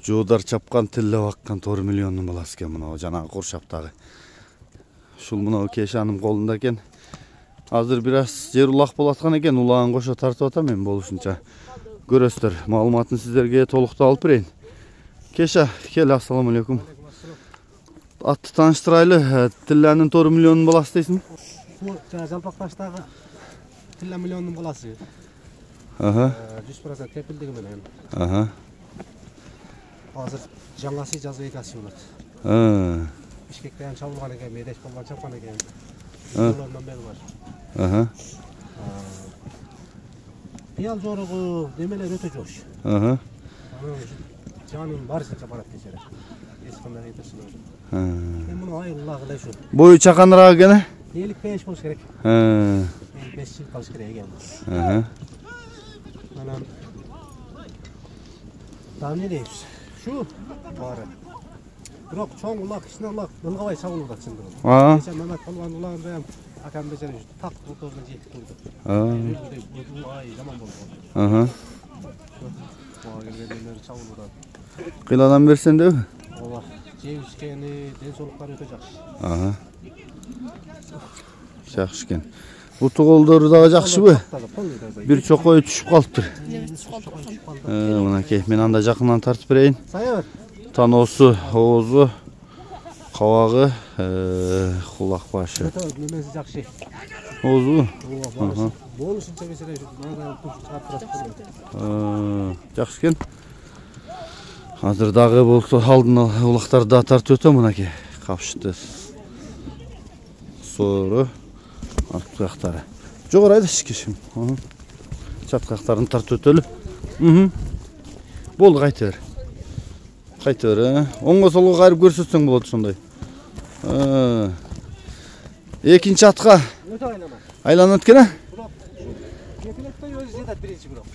Жуудар чапкан тилле баккан 4 миллиондун баласы экен мына жанагы Куршаптагы. Ушул мына Кешанын колунда экен. Азыр бир аз жер улак болуп аткан экен, улагын кошо тартып атам мен болушунча. Көрөсүздөр, маалыматын сиздерге толуктуу алып берейин. Кеша, кел, ассаламу алейкум. Атты тааныштырайлы, Тилленин 4 миллиондун баласы дейсиң? Бул Жалпакташтагы Тилле миллиондун баласы. 100% кепилдиги менен. Азыр жаңасы жазып экасы болот. Бишкектен чабылган экен, медеш болгон чапкан экен. Доллардан бери бар. Пиял жоругу немелер өтө жош. Жанын барысынча барат кечере. Эч кандай кетирсин. Мен муну айыллага эле ушу. Бою чаканыраак экен? 55 болуш керек. 55 жыл калыш керек экен. Анан Даны дейбиз. Шу бары. Бирок чоң улак, кичине улак ылгабай чабылып атат чындыгы. Кече Мамат болгон улагында ham акам бечер так ортосуна жетип турду. Ай, жаман болду. Баа келгендер чабылып атат. Кыйладан берсен деби? Ооба. Жебишкени, ден соолуктары өтө жакшы. Жакшы экен. Буту колдору дагы жакшыбы? Бир чокой түшүп калыптыр. Мынакей, мен анда жакындан тартып берейин. Таносу, оозу, кабагы, кулак башы. Немеси жакшы. Оозу? Болушунча бесере жакшы экен. Азыр дагы болсо алдын улактарды да тартып өтөм мынакей. Капшыты. Сору. Арткаяктары. Жогорайда ишкешим. Чаткаяктарын тартып өтөлү. Болду, кайта бер. Кайта бер. Оңго солго кайрып көрсөтсөң болот ошондой. Экинчи атка айланат экен, а? Кепилеттен өзү жетет биринчи бирок.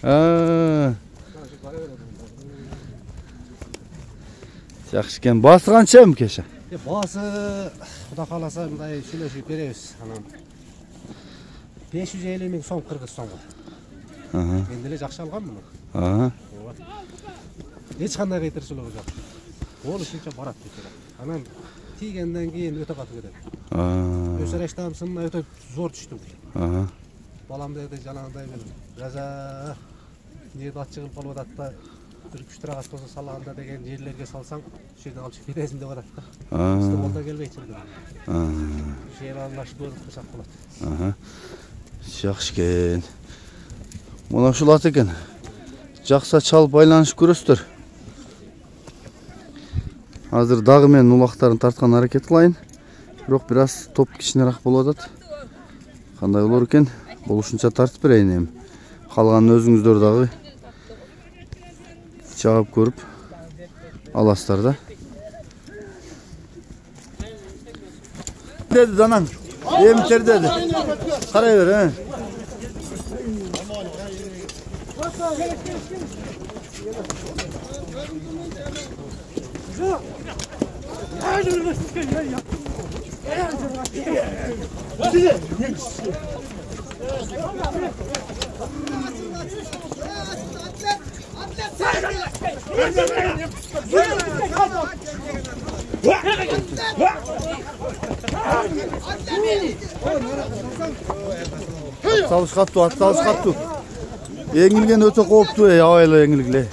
Жакшы экен. Басы канча Кеша? Басы Кудай кааласа мындай сүйлөшүп беребиз. Анан 550 миң сом кыргыз сомго. Мен деле жакшы алгам муну. Эч кандай кайтырчылыгы жок. Болушунча барат бечере. Анан тийгенден кийин өтө катуу кетет. Өсөрөштөн сынына өтө зор түштүм. Балам деди жанагындай бир жаза не дат чыгып калып атат да, бир күчтүрөк болсо салганда деген жерлерге салсаң, ошол жерден алып чыгып кетесиң деп атат да. Столда келбей чыгды. Жер аралашып көрүп калсак болот. Жакшы экен. Мына ушул ат экен. Жакса чалып байланышып көрөсүздөр. Азыр дагы мен улактарын тарткан аракет кылайын. Бирок бир аз топ кичинерак болуп атат. Кандай болор экен? Болушунча тартып берейин эми. Калганын өзүңүздөр дагы чаап көрүп аласыздар да. Dedi danam. Emter dedi. Karay ver he. Salış kattı. Engilgen öte koptu avayla engilgle.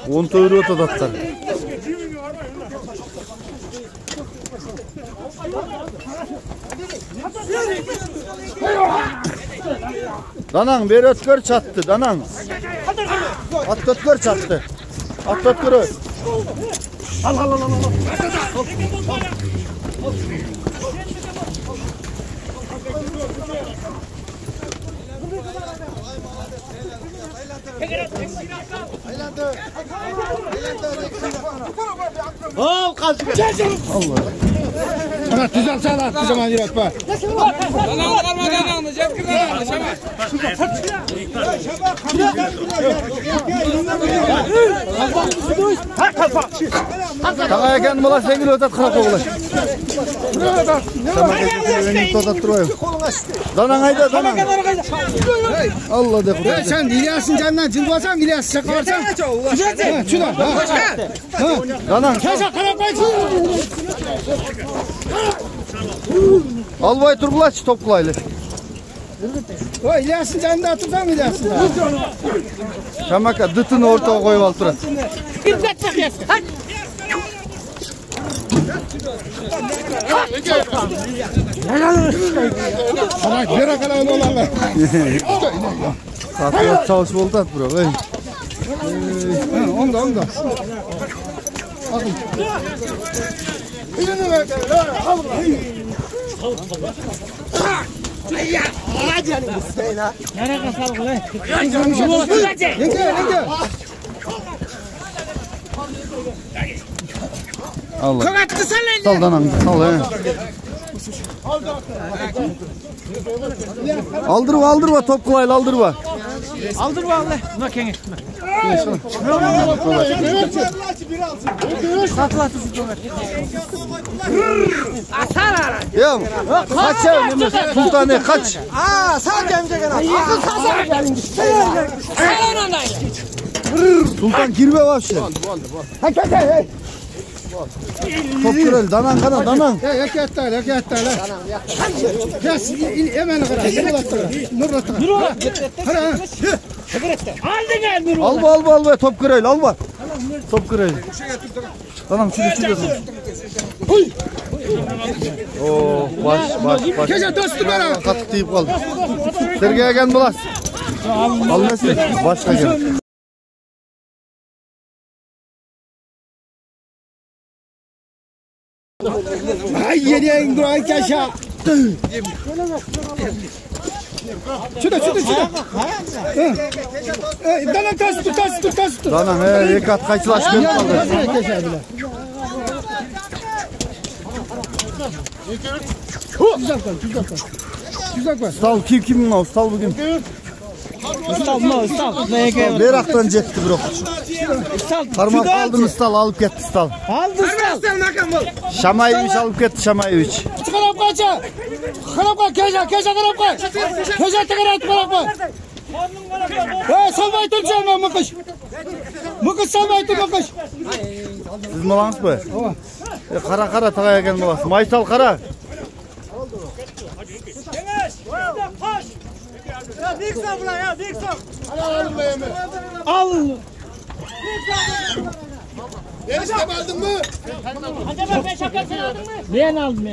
10 euro öte datlar. Danang bir ötkör çattı danang. At ötkör çattı. At ötkörü. Al. Al kaçı. Allah. Ana tüzel salat bu zaman yürüt bak. Tağaya kendin bala sengil ötet kırak oğlan. Sana geçesin önünü tutat durayım. Danan hayda danan. Allah de Sen İlyas'ın canından cılbasan İlyas çakavarsan. Şuna. Danan. Keşke kanap kaçsın. Albay Turbulaç toplaylı. O İlyas'ın canında atıpsan İlyas'ın. Şamaka dıtını ortaya koyup altıra. Bana göre kalan olanlar. Katlat savaş oldu at bro. Onda. Bakın. Yine ver. Allah. Sal danan sal he. Aldırma top kolayla aldırma. Aldırma Allah. Buna kenge. Ya kaç ya Sultan'e kaç. Sağ gemce gene. Sultan girme vahşi. Top kırıl danan kana danan. Yakatlar. Kes hemen Al top kırıl al. Top kırıl. Danan şurada. Oo baş. Keşke dostu bana. Katı deyip kaldı. Sergeye gel bulas. Al nasıl? Başka gel. Ay yediğin duran kaşa. Şurada. Danan tas tut. Danan yekat kaçlaş gelip kaldı. Güzel koy. Stal kimin o? Stal bugün. Stal. Beraktan cetti bro. Parmak aldın stal alıp gitti stal. Aldı stal. Şamayeviç alıp gitti Şamayeviç. Çıkarap kaça. Keşke karap koy. Keşke karap koy. Salvay tutacağım ben mıkış. Mıkış salvay tut mıkış. Siz molanız mı? Kara tagaya gel molası. Maysal kara. Ya dik sağ bula ya dik sağ. Al. Enişte aldın mı? Acaba ben şaka sen aldın mı? Ben aldım.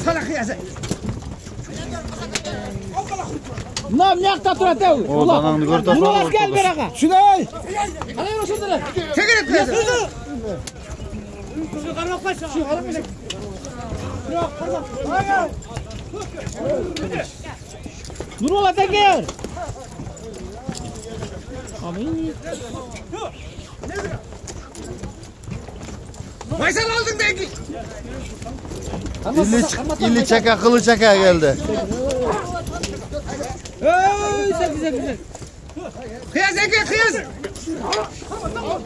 Salak ya sen. Nam yakta turate. O dananı gör taşlar. Buraya gel beraka. Şunay. Hadi şunlara. Çekil et kızı. Kızı karmak başla. Nur ola teker. Amin. Maysal aldın dengi. İlli çeka kılı çeka geldi. Güzel. Kıyas eke kıyas.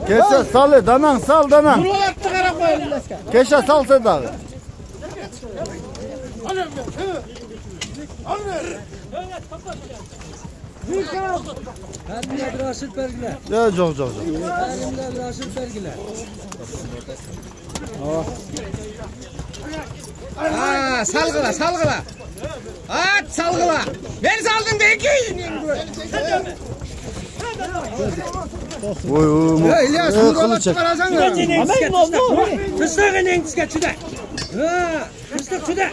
Keşe sal danan sal danan. Nur ola tıkara koyalım laska. Keşe sal seda. Kendine bir aşık vergiler. Ya çok. Kendine bir aşık vergiler. Salgıla. At salgıla. Ben saldım dengi. Oy. Ya İlyas Kılı çek. Amen oldu. Fıstığı en en kısa çüde. Fıstık çüde.